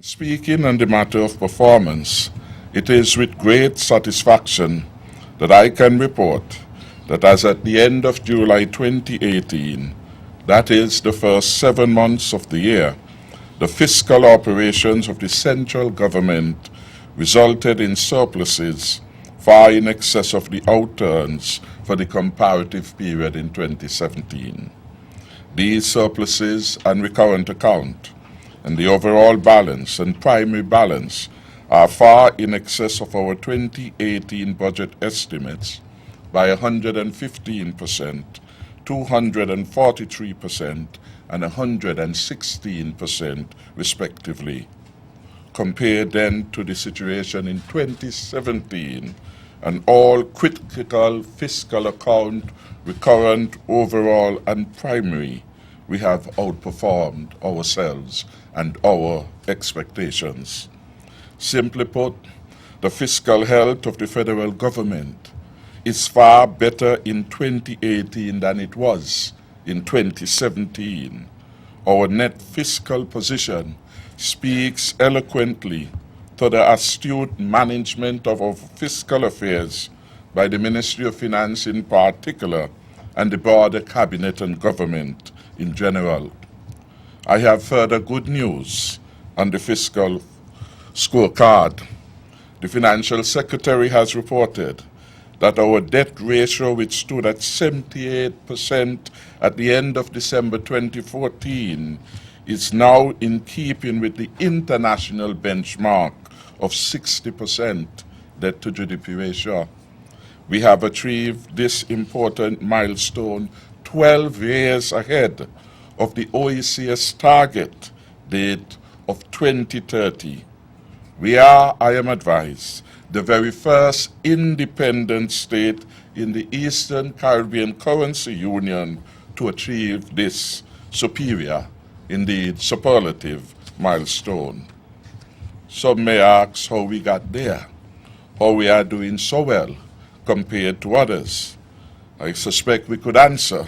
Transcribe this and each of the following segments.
Speaking on the matter of performance, it is with great satisfaction that I can report that as at the end of July 2018, that is the first 7 months of the year, the fiscal operations of the central government resulted in surpluses far in excess of the outturns for the comparative period in 2017. These surpluses and recurrent account and the overall balance and primary balance are far in excess of our 2018 budget estimates by 115%, 243%, and 116% respectively. Compared then to the situation in 2017, an all critical fiscal account, recurrent, overall, and primary, we have outperformed ourselves and our expectations. Simply put, the fiscal health of the federal government is far better in 2018 than it was in 2017. Our net fiscal position speaks eloquently to the astute management of our fiscal affairs by the Ministry of Finance in particular and the broader cabinet and government in general. I have further good news on the fiscal scorecard. The Financial Secretary has reported that our debt ratio, which stood at 78% at the end of December 2014, is now in keeping with the international benchmark of 60% debt-to-GDP ratio. We have achieved this important milestone 12 years ahead of the OECS target date of 2030. We are, I am advised, the very first independent state in the Eastern Caribbean Currency Union to achieve this superior, indeed superlative, milestone. Some may ask how we got there, how we are doing so well compared to others. I suspect we could answer,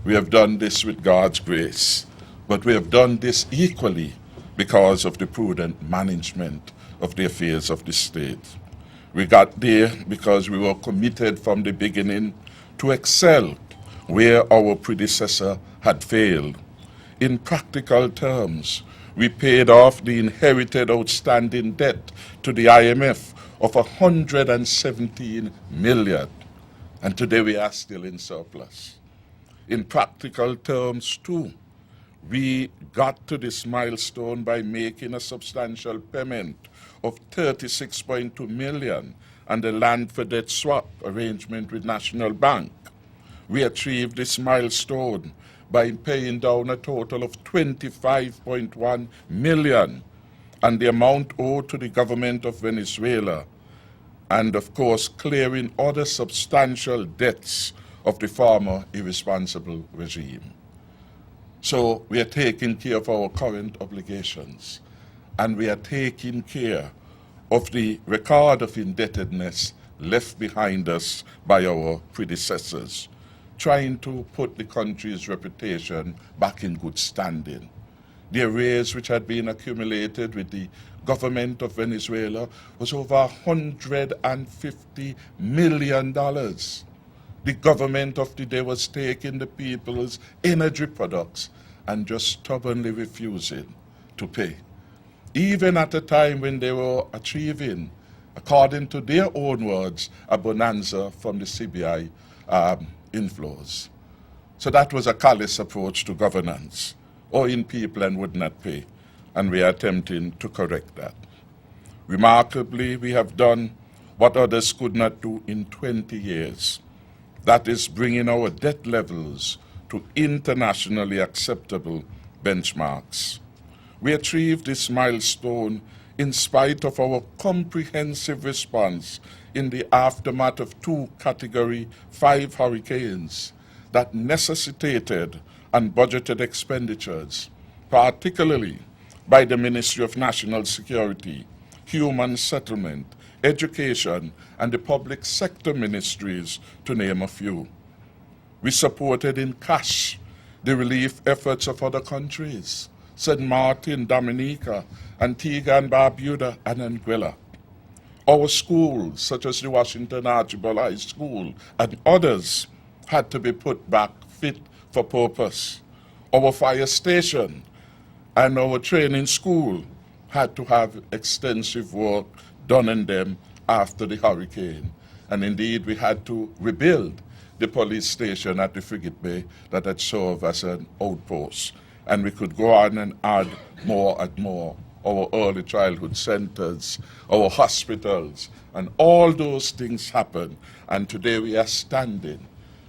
we have done this with God's grace, but we have done this equally because of the prudent management of the affairs of the state. We got there because we were committed from the beginning to excel where our predecessor had failed. In practical terms, we paid off the inherited outstanding debt to the IMF of $117 million, and today we are still in surplus. In practical terms, too, we got to this milestone by making a substantial payment of $36.2 million and the land for debt swap arrangement with National Bank. We achieved this milestone by paying down a total of $25.1 million and the amount owed to the government of Venezuela, and of course clearing other substantial debts of the former irresponsible regime. So we are taking care of our current obligations, and we are taking care of the record of indebtedness left behind us by our predecessors, trying to put the country's reputation back in good standing. The arrears which had been accumulated with the government of Venezuela was over $150 million. The government of the day was taking the people's energy products and just stubbornly refusing to pay, even at a time when they were achieving, according to their own words, a bonanza from the CBI inflows. So that was a callous approach to governance, owing people and would not pay, and we are attempting to correct that. Remarkably, we have done what others could not do in 20 years. That is bringing our debt levels to internationally acceptable benchmarks. We achieved this milestone in spite of our comprehensive response in the aftermath of 2 Category 5 hurricanes that necessitated unbudgeted expenditures, particularly by the Ministry of National Security, Human Settlement, Education, and the public sector ministries, to name a few. We supported in cash the relief efforts of other countries, St. Martin, Dominica, Antigua and Barbuda, and Anguilla. Our schools, such as the Washington Archibald High School and others, had to be put back fit for purpose. Our fire station and our training school had to have extensive work done in them after the hurricane. And indeed, we had to rebuild the police station at the Frigate Bay that had served as an outpost. And we could go on and add more and more. Our early childhood centers, our hospitals, and all those things happened. And today we are standing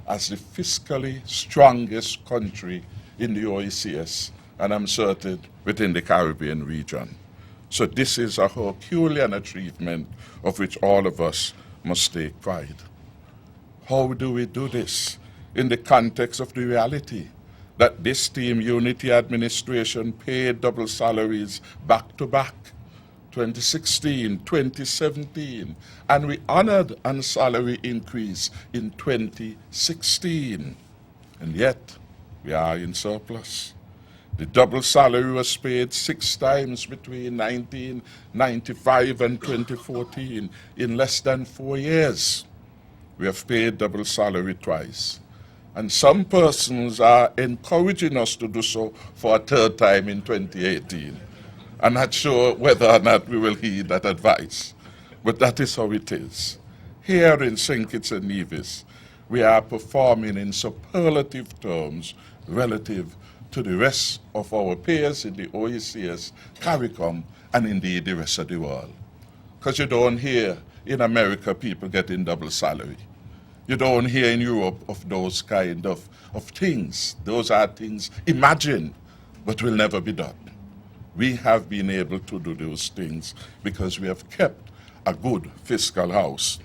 as the fiscally strongest country in the OECS, and I'm certain within the Caribbean region. So this is a Herculean achievement of which all of us must take pride. How do we do this? In the context of the reality that this team Unity administration paid double salaries back to back, 2016, 2017, and we honored a salary increase in 2016. And yet, we are in surplus. The double salary was paid 6 times between 1995 and 2014 in less than 4 years. We have paid double salary twice. And some persons are encouraging us to do so for a 3rd time in 2018. I'm not sure whether or not we will heed that advice, but that is how it is. Here in St. Kitts and Nevis, we are performing in superlative terms relative to the rest of our peers in the OECS, CARICOM, and indeed the rest of the world. Because you don't hear in America people getting double salary. You don't hear in Europe of those kind of things. Those are things imagined, but will never be done. We have been able to do those things because we have kept a good fiscal house.